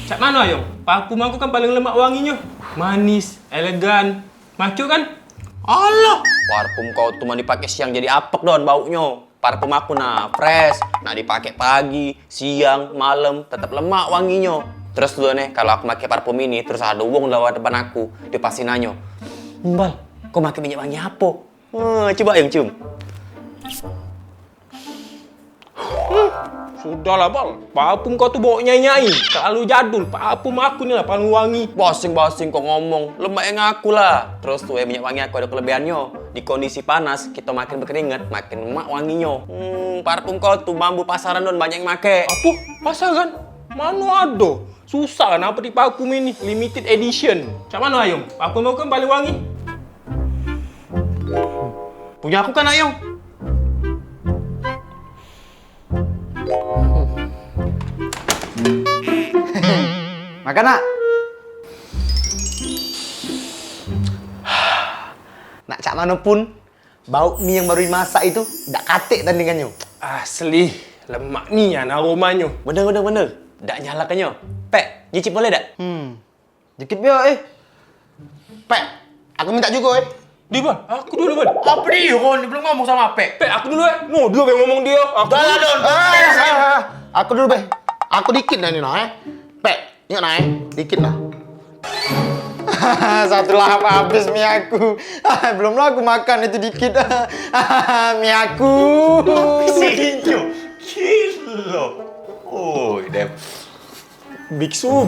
Cak mana Ayong? Parfum aku kan paling lemak wanginya. Manis, elegan, maco kan? Alah, parfum kau tuh mau dipakai siang jadi apek don baunya. Parfum aku nah fresh, nah dipakai pagi, siang, malam, tetap lemak wanginya. Terus dulu nih, kalau aku pakai parfum ini, terus ada wong lewat depan aku, dia pasti nanya, Mbal, kau pakai minyak wangi apa? Coba yang cium. Sudahlah Bal, parfum kau tuh bau nyai-nyai, terlalu jadul. Parfum aku nih lah paling wangi. Basing-basing kok ngomong, lemak yang ngaku lah. Terus tuh minyak wangi aku ada kelebihannya. Di kondisi panas, kita makin berkeringat, makin lemak wanginya. Parfum kau tuh bambu pasaran don banyak yang make. Apa? Pasaran? Mana ada? Susah kan apa di parfum ini? Limited edition. Cak mana Ayong? Parfum aku kan paling wangi. Punya aku kan Ayong? Makan nak. Nak cak mana pun, bau mie yang baru dimasak itu tak katik tandingannya. Asli, lemak ni kan aromanya. Bener. Dak nyalakannya. Pek, nyicip boleh dak? Dikit biar Pek, aku minta juga Di Bal, aku dulu Bal. Apa dia kon? Dia belum ngomong sama Pek. Pek, aku dulu No, dia yang ngomong dia. Aku Dah lah Don. Aku dulu be. Aku dikit dah ni nah Pek, ingat nah dikit lah. Satu lahap habis mie aku. Belum lah aku makan itu dikit. Mie aku. Sinyo, gila. Oh, Dep. biksu.